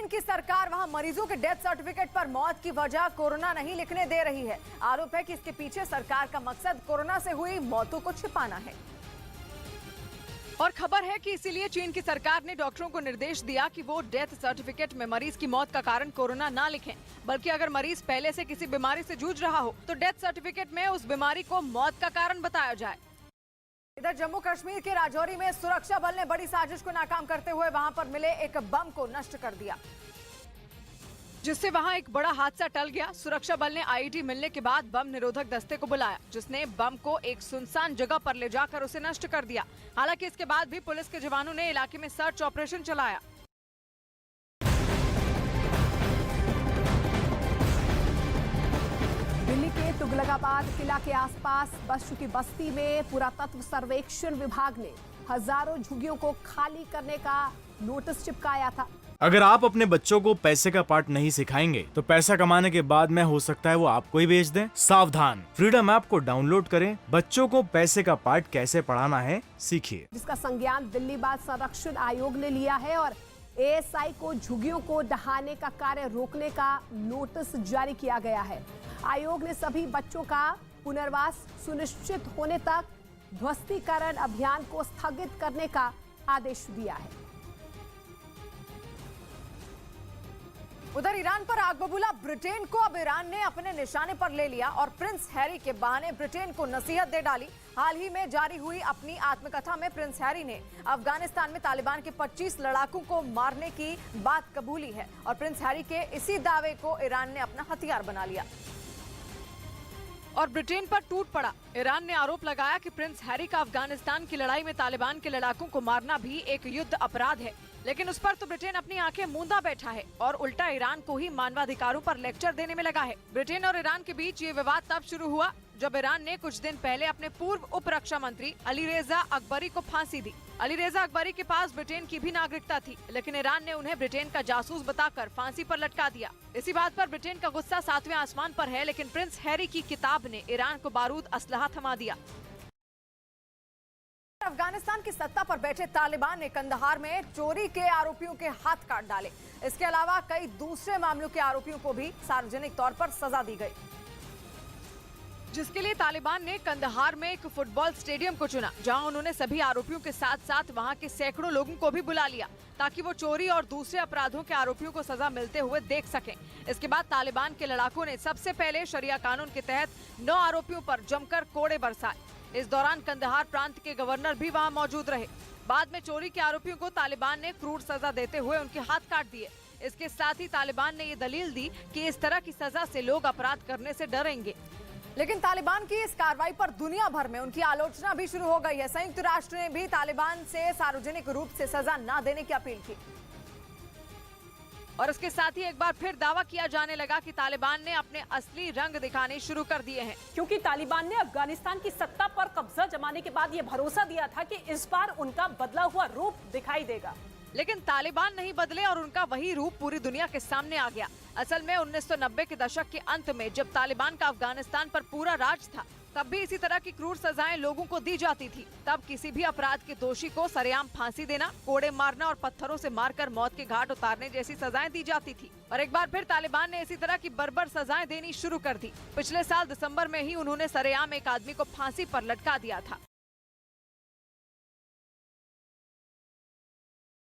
चीन की सरकार वहां मरीजों के डेथ सर्टिफिकेट पर मौत की वजह कोरोना नहीं लिखने दे रही है। आरोप है कि इसके पीछे सरकार का मकसद कोरोना से हुई मौतों को छिपाना है। और खबर है कि इसीलिए चीन की सरकार ने डॉक्टरों को निर्देश दिया कि वो डेथ सर्टिफिकेट में मरीज की मौत का कारण कोरोना ना लिखें, बल्कि अगर मरीज पहले से किसी बीमारी से जूझ रहा हो तो डेथ सर्टिफिकेट में उस बीमारी को मौत का कारण बताया जाए। इधर जम्मू कश्मीर के राजौरी में सुरक्षा बल ने बड़ी साजिश को नाकाम करते हुए वहां पर मिले एक बम को नष्ट कर दिया, जिससे वहां एक बड़ा हादसा टल गया। सुरक्षा बल ने आईईडी मिलने के बाद बम निरोधक दस्ते को बुलाया, जिसने बम को एक सुनसान जगह पर ले जाकर उसे नष्ट कर दिया। हालांकि इसके बाद भी पुलिस के जवानों ने इलाके में सर्च ऑपरेशन चलाया। दिल्ली के तुगलकाबाद किला के आसपास बस चुकी बस्ती में पुरातत्व सर्वेक्षण विभाग ने हजारों झुग्गियों को खाली करने का नोटिस चिपकाया था। अगर आप अपने बच्चों को पैसे का पाठ नहीं सिखाएंगे तो पैसा कमाने के बाद में हो सकता है वो आपको ही बेच दें। सावधान, फ्रीडम ऐप को डाउनलोड करें, बच्चों को पैसे का पाठ कैसे पढ़ाना है सीखिए। जिसका संज्ञान दिल्ली बाल संरक्षण आयोग ने लिया है और एएसआई को झुग्गियों को ढहाने का कार्य रोकने का नोटिस जारी किया गया है। आयोग ने सभी बच्चों का पुनर्वास सुनिश्चित होने तक ध्वस्तीकरण अभियान को स्थगित करने का आदेश दिया है। उधर ईरान पर आग बबूला ब्रिटेन को अब ईरान ने अपने निशाने पर ले लिया और प्रिंस हैरी के बहाने ब्रिटेन को नसीहत दे डाली। हाल ही में जारी हुई अपनी आत्मकथा में प्रिंस हैरी ने अफगानिस्तान में तालिबान के 25 लड़ाकों को मारने की बात कबूली है और प्रिंस हैरी के इसी दावे को ईरान ने अपना हथियार बना लिया और ब्रिटेन पर टूट पड़ा। ईरान ने आरोप लगाया कि प्रिंस हैरी का अफगानिस्तान की लड़ाई में तालिबान के लड़ाकों को मारना भी एक युद्ध अपराध है, लेकिन उस पर तो ब्रिटेन अपनी आंखें मूंदा बैठा है और उल्टा ईरान को ही मानवाधिकारों पर लेक्चर देने में लगा है। ब्रिटेन और ईरान के बीच ये विवाद तब शुरू हुआ जब ईरान ने कुछ दिन पहले अपने पूर्व उप रक्षा मंत्री अलीरेजा अकबरी को फांसी दी। अलीरेजा अकबरी के पास ब्रिटेन की भी नागरिकता थी, लेकिन ईरान ने उन्हें ब्रिटेन का जासूस बताकर फांसी पर लटका दिया। इसी बात पर ब्रिटेन का गुस्सा 7वें आसमान पर है, लेकिन प्रिंस हैरी की किताब ने ईरान को बारूद असलहा थमा दिया। अफगानिस्तान की सत्ता पर बैठे तालिबान ने कंदहार में चोरी के आरोपियों के हाथ काट डाले। इसके अलावा कई दूसरे मामलों के आरोपियों को भी सार्वजनिक तौर पर सजा दी गई, जिसके लिए तालिबान ने कंदहार में एक फुटबॉल स्टेडियम को चुना, जहां उन्होंने सभी आरोपियों के साथ साथ वहां के सैकड़ों लोगों को भी बुला लिया ताकि वो चोरी और दूसरे अपराधों के आरोपियों को सजा मिलते हुए देख सकें। इसके बाद तालिबान के लड़ाकों ने सबसे पहले शरिया कानून के तहत 9 आरोपियों पर जमकर कोड़े बरसाए। इस दौरान कंदहार प्रांत के गवर्नर भी वहां मौजूद रहे। बाद में चोरी के आरोपियों को तालिबान ने क्रूर सजा देते हुए उनके हाथ काट दिए। इसके साथ ही तालिबान ने ये दलील दी कि इस तरह की सजा से लोग अपराध करने से डरेंगे। लेकिन तालिबान की इस कार्रवाई पर दुनिया भर में उनकी आलोचना भी शुरू हो गई है। संयुक्त राष्ट्र ने भी तालिबान से सार्वजनिक रूप से सजा न देने की अपील की और इसके साथ ही एक बार फिर दावा किया जाने लगा कि तालिबान ने अपने असली रंग दिखाने शुरू कर दिए हैं, क्योंकि तालिबान ने अफगानिस्तान की सत्ता पर कब्जा जमाने के बाद ये भरोसा दिया था कि इस बार उनका बदला हुआ रूप दिखाई देगा। लेकिन तालिबान नहीं बदले और उनका वही रूप पूरी दुनिया के सामने आ गया। असल में 1990 के दशक के अंत में जब तालिबान का अफगानिस्तान पर पूरा राज था, तब भी इसी तरह की क्रूर सजाएं लोगों को दी जाती थी। तब किसी भी अपराध के दोषी को सरेआम फांसी देना, कोड़े मारना और पत्थरों से मारकर मौत के घाट उतारने जैसी सजाएं दी जाती थी। और एक बार फिर तालिबान ने इसी तरह की बर्बर सजाएं देनी शुरू कर दी। पिछले साल दिसंबर में ही उन्होंने सरेआम एक आदमी को फांसी पर लटका दिया था।